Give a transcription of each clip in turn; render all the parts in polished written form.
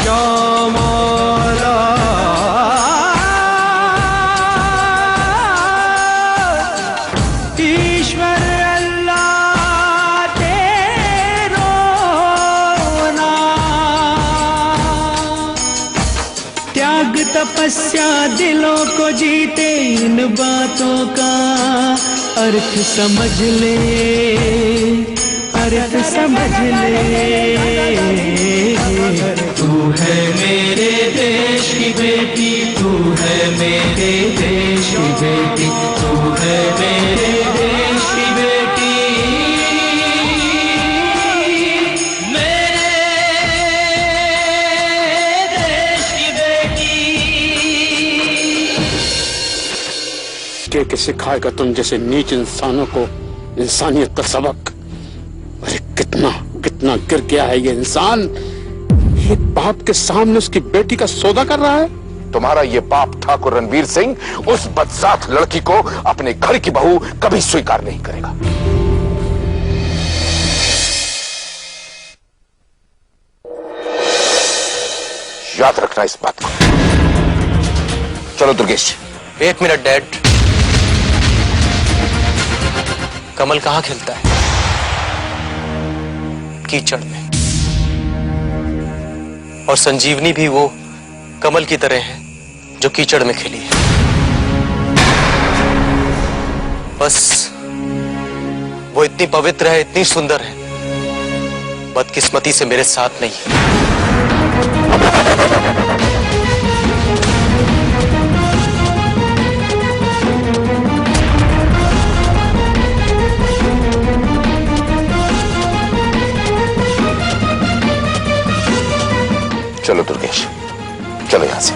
या मौला ईश्वर अल्लाह तेरो नाम। त्याग तपस्या दिलों को जीते, इन बातों का अर्थ समझ ले, अर्थ समझ ले। तू है मेरे देश की बेटी, तू है मेरे देश की बेटी, तू है मेरे देश की बेटी, मेरे देश की बेटी। के सिखाएगा तुम जैसे नीच इंसानों को इंसानियत का सबक। अरे कितना कितना गिर गया है ये इंसान, एक बाप के सामने उसकी बेटी का सौदा कर रहा है। तुम्हारा ये बाप ठाकुर रणवीर सिंह उस बदसात लड़की को अपने घर की बहू कभी स्वीकार नहीं करेगा। याद रखना इस बात को। चलो दुर्गेश। एक मिनट डैड, कमल कहाँ खेलता है? कीचड़ में। और संजीवनी भी वो कमल की तरह है जो कीचड़ में खिली है। बस वो इतनी पवित्र है, इतनी सुंदर है, बदकिस्मती से मेरे साथ नहीं है। चलो दुर्गेश, चलो यहां से।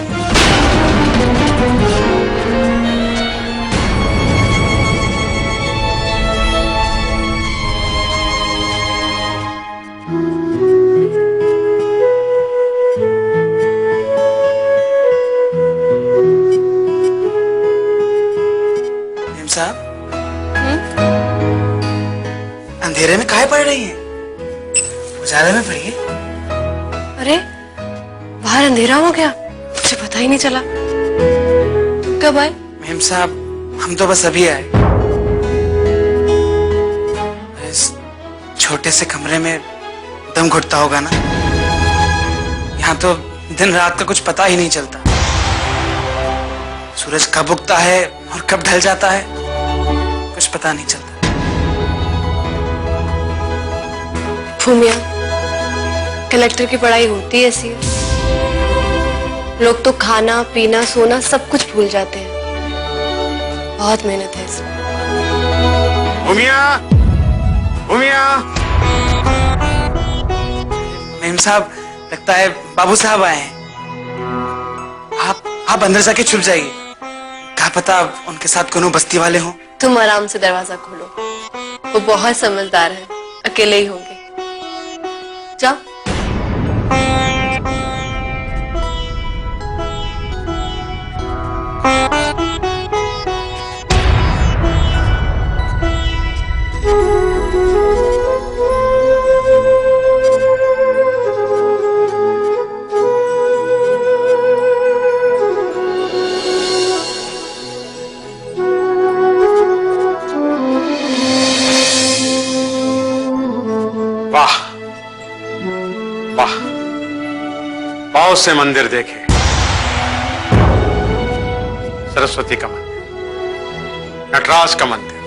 साहब, अंधेरे में काहे पड़ रही हैं? उजाले में पड़िए। अरे बाहर अंधेरा हो गया, मुझे पता ही नहीं चला। कब आए? मेम साहब, हम तो बस अभी आए। इस छोटे से कमरे में दम घुटता होगा ना। यहाँ तो दिन रात का कुछ पता ही नहीं चलता। सूरज कब उगता है और कब ढल जाता है, कुछ पता नहीं चलता। भूमिया, कलेक्टर की पढ़ाई होती है ऐसी है। लोग तो खाना पीना सोना सब कुछ भूल जाते हैं। बहुत मेहनत है इसमें। भूमिया, भूमिया। मेम साहब, लगता है बाबू साहब आए हैं। आप अंदर जाके छुप जाइए। क्या पता उनके साथ कोनो बस्ती वाले हों। तुम आराम से दरवाजा खोलो, वो बहुत समझदार है, अकेले ही होंगे। जाओ। वाह वाह, बहुत से मंदिर देखे, सरस्वती का मंदिर, नटराज का मंदिर,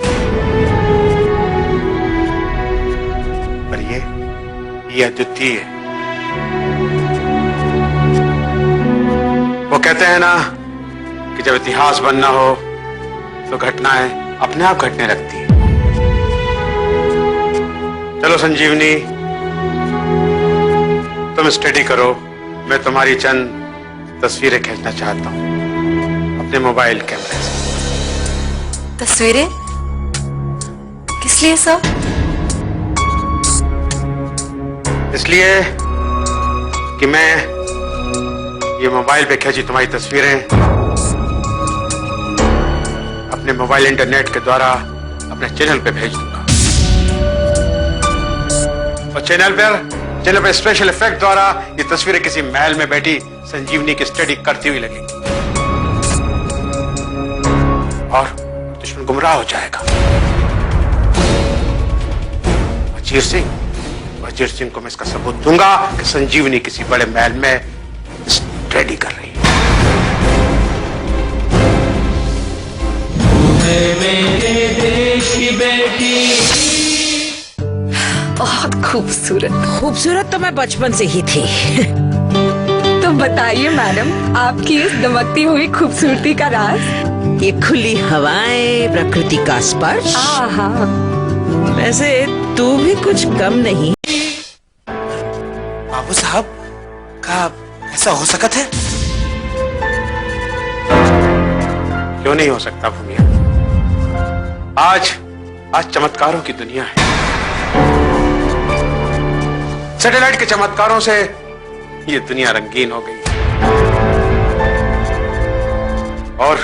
पर ये अद्वितीय है। वो कहते हैं ना कि जब इतिहास बनना हो तो घटनाएं अपने आप घटने लगती है। चलो संजीवनी, तुम स्टडी करो, मैं तुम्हारी चंद तस्वीरें खींचना चाहता हूं अपने मोबाइल कैमरे से। तस्वीरें? किस लिए सब? इसलिए कि मैं ये मोबाइल पे खींची तुम्हारी तस्वीरें अपने मोबाइल इंटरनेट के द्वारा अपने चैनल पे भेज दूंगा, और जिन्हें पे स्पेशल इफेक्ट द्वारा ये तस्वीरें किसी महल में बैठी संजीवनी की स्टडी करती हुई लगेंगी और दुश्मन गुमराह हो जाएगा। वजीर सिंह को मैं इसका सबूत दूंगा कि संजीवनी किसी बड़े महल में स्टडी कर रही है। मेरे देश की बेटी बहुत खूबसूरत। खूबसूरत तो मैं बचपन से ही थी। तो बताइए मैडम, आपकी इस दमकती हुई खूबसूरती का राज? ये खुली हवाएं, प्रकृति का स्पर्श। आहा, वैसे तू भी कुछ कम नहीं। बाबू साहब का ऐसा हो सकता है? क्यों नहीं हो सकता भूमिया? आज चमत्कारों की दुनिया है। सैटेलाइट के चमत्कारों से ये दुनिया रंगीन हो गई और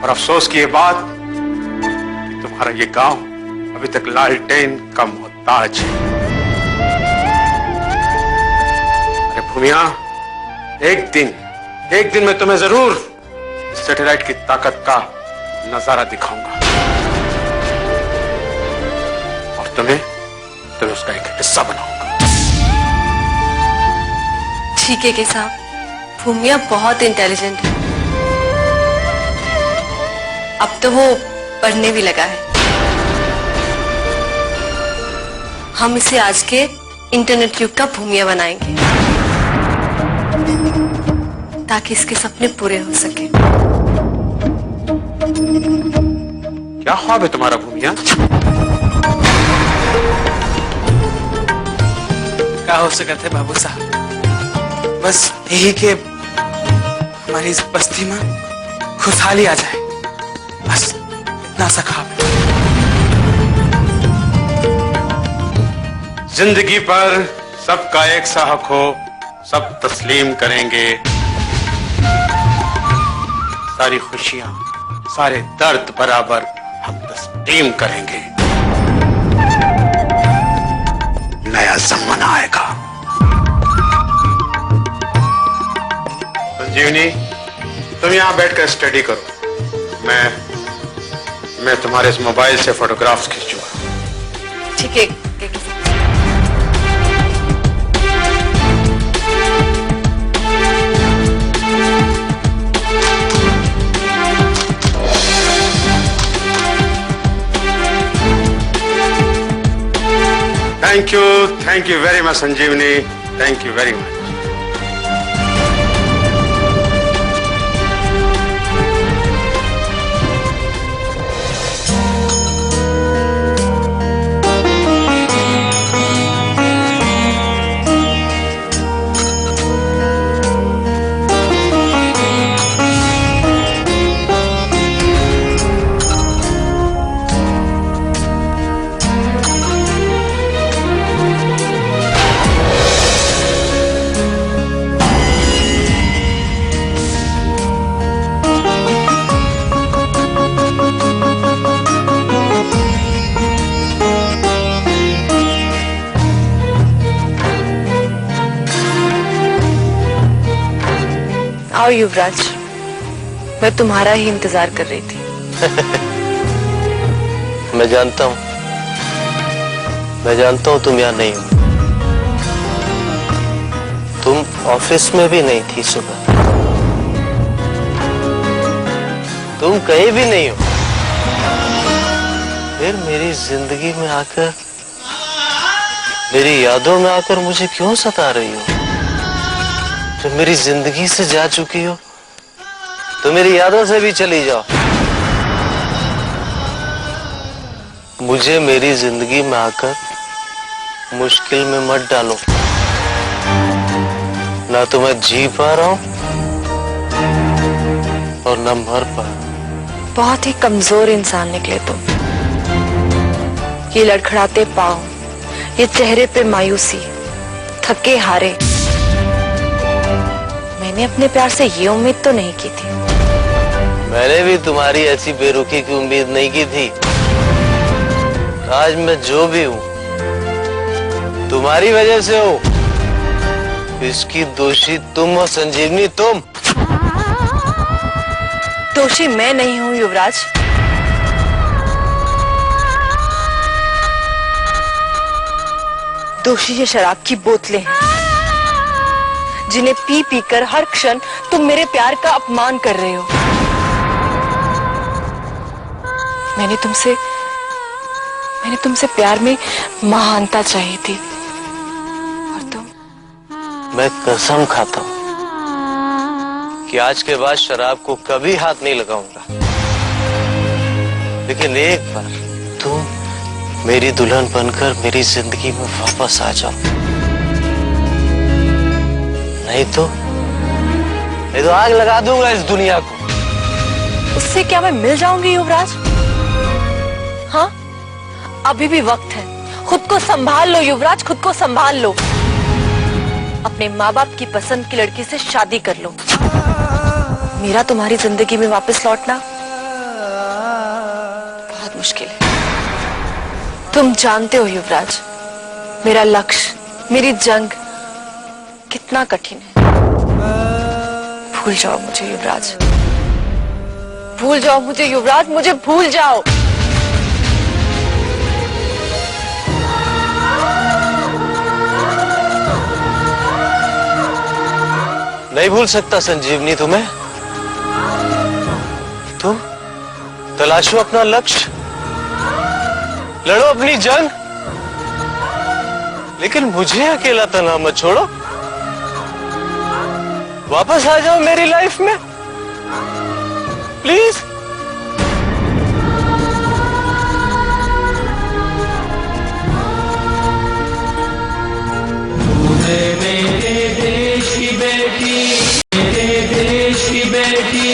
अफसोस की ये बात कि तुम्हारा ये गांव अभी तक लालटेन का मोहताज है। अरे भूमिया, एक दिन मैं तुम्हें जरूर इस सैटेलाइट की ताकत का नजारा दिखाऊंगा और तुम्हें उसका एक हिस्सा बनाऊंगा। ठीक है के साहब, भूमिया बहुत इंटेलिजेंट है। अब तो वो पढ़ने भी लगा है। हम इसे आज के इंटरनेट युग का भूमिया बनाएंगे ताकि इसके सपने पूरे हो सके। क्या ख्वाब है तुम्हारा भूमिया? क्या हो सकता है बाबू साहब? बस यही कि हमारी इस बस्ती में खुशहाली आ जाए, बस इतना सा ख्वाब है। जिंदगी पर सबका एक सा हक हो, सब तस्लीम करेंगे। सारी खुशियां, सारे दर्द बराबर हम तस्लीम करेंगे। नया जमाना आएगा। संजीवनी, तुम यहां बैठकर स्टडी करो। मैं तुम्हारे इस मोबाइल से फोटोग्राफ्स खींचूंगा। ठीक है। Thank you very much, Sanjeevani. Thank you very much. आओ युवराज, मैं तुम्हारा ही इंतजार कर रही थी। मैं जानता हूं तुम यहाँ नहीं हो। तुम ऑफिस में भी नहीं थी सुबह। तुम कहीं भी नहीं हो। फिर मेरी जिंदगी में आकर, मेरी यादों में आकर मुझे क्यों सता रही हो? जब मेरी जिंदगी से जा चुकी हो तो मेरी यादों से भी चली जाओ। मुझे मेरी जिंदगी में आकर मुश्किल में मत डालो। ना तो मैं जी पा रहा हूं और न मर पा रहा हूं। बहुत ही कमजोर इंसान निकले तुम। ये लड़खड़ाते पांव, ये चेहरे पे मायूसी, थके हारे। मैंने अपने प्यार से ये उम्मीद तो नहीं की थी। मैंने भी तुम्हारी ऐसी बेरुखी की उम्मीद नहीं की थी। आज मैं जो भी हूं तुम्हारी वजह से हूं। इसकी दोषी तुम और संजीवनी तुम। दोषी मैं नहीं हूं युवराज, दोषी ये शराब की बोतलें हैं, जिन्हें पी पी कर हर क्षण तुम मेरे प्यार का अपमान कर रहे हो। मैंने तुमसे प्यार में महानता चाहिए थी, और तुम। मैं कसम खाता हूं कि आज के बाद शराब को कभी हाथ नहीं लगाऊंगा, लेकिन एक बार तुम मेरी दुल्हन बनकर मेरी जिंदगी में वापस आ जाओ, नहीं तो आग लगा दूंगा इस दुनिया को। उससे क्या मैं मिल जाऊंगी युवराज? हाँ, अभी भी वक्त है, खुद को संभाल लो युवराज, खुद को संभाल लो। अपने माँ बाप की पसंद की लड़की से शादी कर लो। मेरा तुम्हारी जिंदगी में वापस लौटना बहुत मुश्किल है। तुम जानते हो युवराज, मेरा लक्ष्य, मेरी जंग कितना कठिन है। भूल जाओ मुझे युवराज, भूल जाओ मुझे युवराज, मुझे भूल जाओ। नहीं भूल सकता संजीवनी तुम्हें। तुम तलाशो अपना लक्ष्य, लड़ो अपनी जंग, लेकिन मुझे अकेला तना मत छोड़ो। वापस आ जाओ मेरी लाइफ में प्लीज। तू है मेरे देश की बेटी, मेरे देश की बेटी।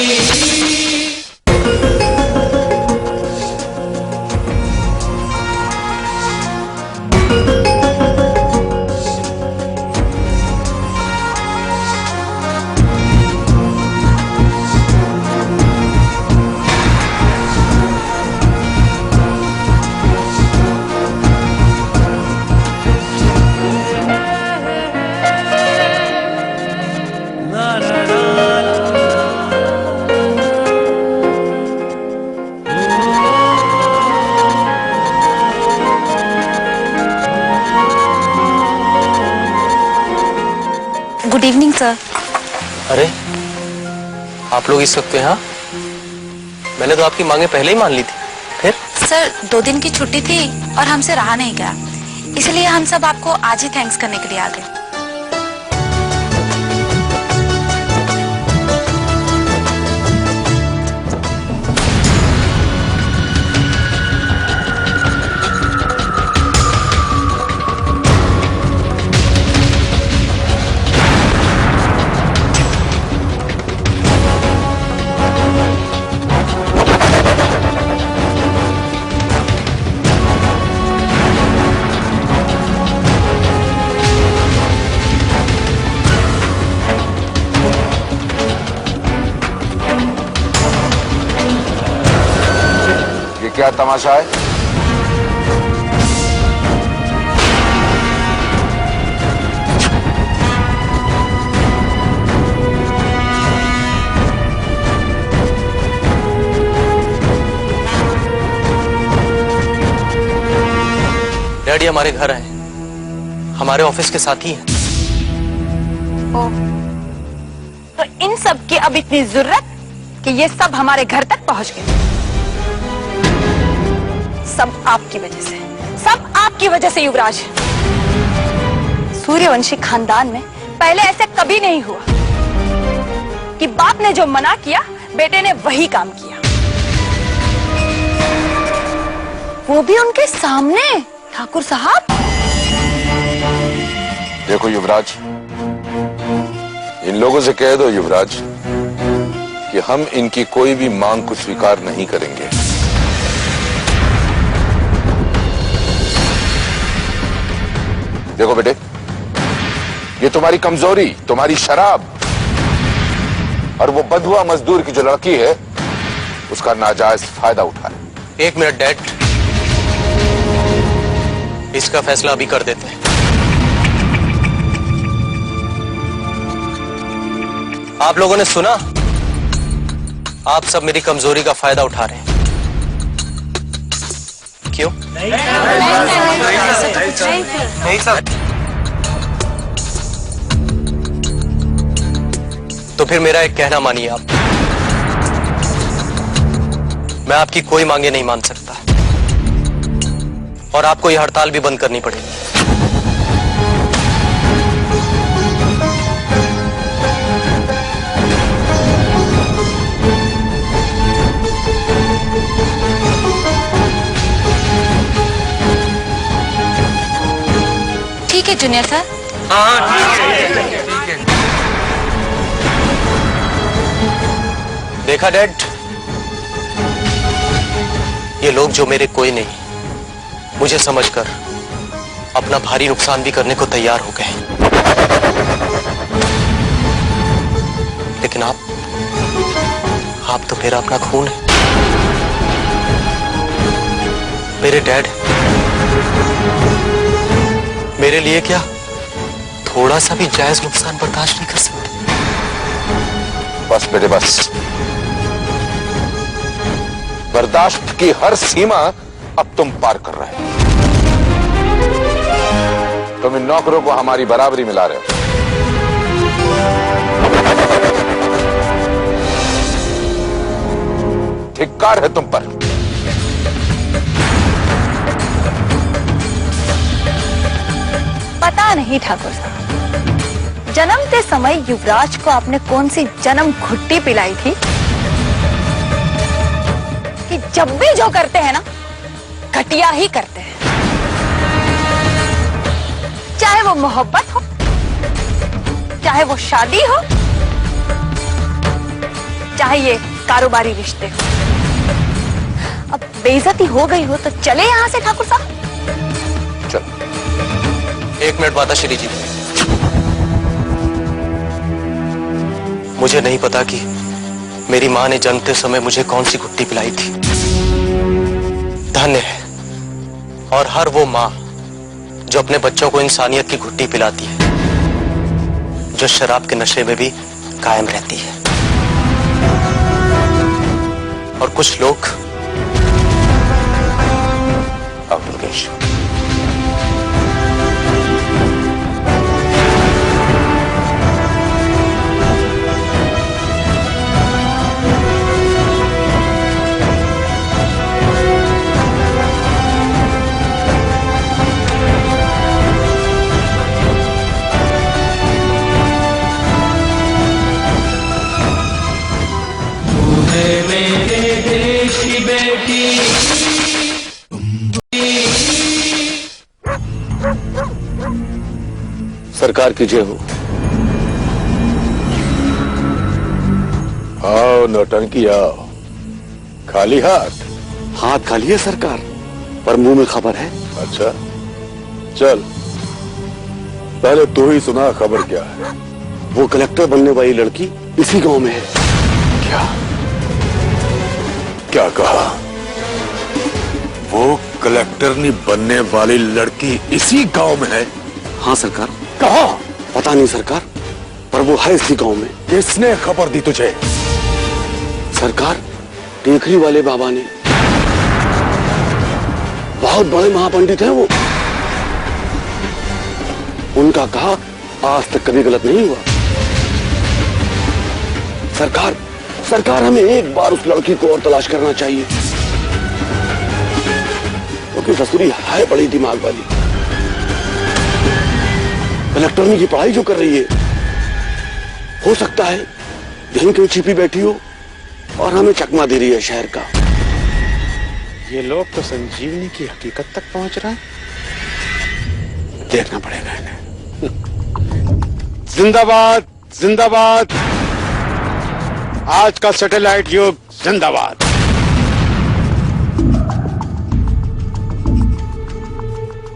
Good evening sir. अरे आप लोग इस वक्त यहाँ? मैंने तो आपकी मांगे पहले ही मान ली थी। फिर सर 2 दिन की छुट्टी थी और हमसे रहा नहीं गया, इसलिए हम सब आपको आज ही थैंक्स करने के लिए आ गए। क्या तमाशा है? डैडी हमारे घर आए, हमारे ऑफिस के साथी हैं। तो इन सब की अब इतनी जरूरत कि ये सब हमारे घर तक पहुंच गए। सब आपकी वजह से, सब आपकी वजह से युवराज। सूर्यवंशी खानदान में पहले ऐसे कभी नहीं हुआ कि बाप ने जो मना किया बेटे ने वही काम किया, वो भी उनके सामने। ठाकुर साहब देखो युवराज, इन लोगों से कह दो युवराज कि हम इनकी कोई भी मांग को स्वीकार नहीं करेंगे। देखो बेटे, ये तुम्हारी कमजोरी, तुम्हारी शराब और वो बंधुआ मजदूर की जो लड़की है उसका नाजायज फायदा उठाए। 1 मिनट डैड, इसका फैसला अभी कर देते हैं। आप लोगों ने सुना, आप सब मेरी कमजोरी का फायदा उठा रहे हैं। क्यों? नहीं सर। तो फिर मेरा एक कहना मानिए आप। मैं आपकी कोई मांगे नहीं मान सकता और आपको यह हड़ताल भी बंद करनी पड़ेगी। ठीक है जूनियर सर। हाँ ठीक है। देखा डैड, ये लोग जो मेरे कोई नहीं मुझे समझकर अपना भारी नुकसान भी करने को तैयार हो गए। लेकिन आप तो मेरा अपना खून है। मेरे डैड मेरे लिए क्या थोड़ा सा भी जायज नुकसान बर्दाश्त नहीं कर सकते। बस बेटे बस, बर्दाश्त की हर सीमा अब तुम पार कर रहे हो। तुम इन नौकरों को हमारी बराबरी मिला रहे हो। धिक्कार है तुम पर। पता नहीं ठाकुर साहब, जन्मते समय युवराज को आपने कौन सी जन्म घुट्टी पिलाई थी कि जब भी जो करते हैं ना घटिया ही करते हैं। चाहे वो मोहब्बत हो, चाहे वो शादी हो, चाहे ये कारोबारी रिश्ते हो। अब बेइज्जती हो गई हो तो चले यहां से ठाकुर साहब। चलो 1 मिनट माताश्री जी, मुझे नहीं पता कि मेरी मां ने जन्मते समय मुझे कौन सी घुट्टी पिलाई थी। धन्य है और हर वो मां जो अपने बच्चों को इंसानियत की घुट्टी पिलाती है, जो शराब के नशे में भी कायम रहती है। और कुछ लोग अब दुर्गेश, मेरे देश की बेटी सरकार की जय हो। आओ नौटंकी आओ, खाली हाथ। हाथ खाली है सरकार, पर मुंह में खबर है। अच्छा चल, पहले तू ही सुना खबर क्या है। वो कलेक्टर बनने वाली लड़की इसी गांव में है। क्या क्या कहा? वो कलेक्टरनी बनने वाली लड़की इसी गांव में है? हाँ सरकार। कहा? पता नहीं सरकार, पर वो है इसी गांव में। किसने खबर दी तुझे? सरकार, टेकरी वाले बाबा ने। बहुत बड़े महापंडित हैं वो। उनका कहा आज तक कभी गलत नहीं हुआ। सरकार, हमें एक बार उस लड़की को और तलाश करना चाहिए, क्योंकि ससुरी है बड़ी दिमाग वाली। कलेक्टरनी की पढ़ाई जो कर रही है, हो सकता है यहीं कहीं छिपी बैठी हो और हमें चकमा दे रही है शहर का। ये लोग तो संजीवनी की हकीकत तक पहुंच रहे हैं। देखना पड़ेगा इन्हें। जिंदाबाद जिंदाबाद, आज का सैटेलाइट युग जिंदाबाद।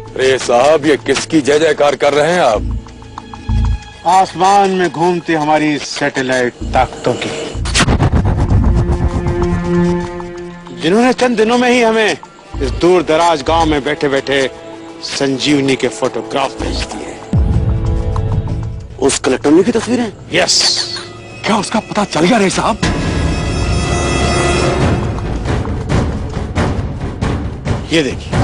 अरे साहब, ये किसकी जय जयकार कर रहे हैं आप? आसमान में घूमती हमारी सैटेलाइट ताकतों की, जिन्होंने चंद दिनों में ही हमें इस दूर दराज गांव में बैठे बैठे संजीवनी के फोटोग्राफ भेज दिए। उस कलेक्टर की तस्वीरें? यस, क्या उसका पता चल गया रे साहब? ये देखिए,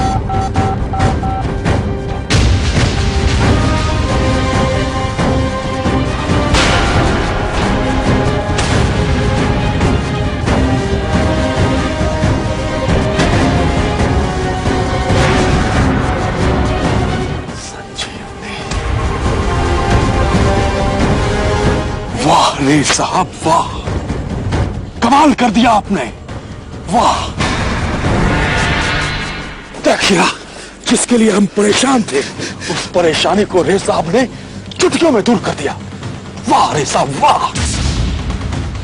वाह रे साहब वाह, कमाल कर दिया आपने, वाह। देखिए, जिसके लिए हम परेशान थे उस परेशानी को रे साहब ने चुटकियों में दूर कर दिया। वाह रे साहब वाह।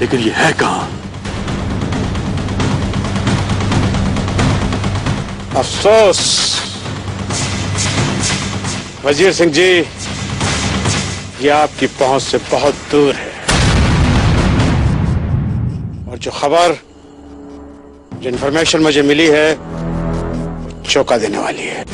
लेकिन ये है कहां? अफसोस वजीर सिंह जी, ये आपकी पहुंच से बहुत दूर है। और जो खबर, जो इंफॉर्मेशन मुझे मिली है वो चौंका देने वाली है।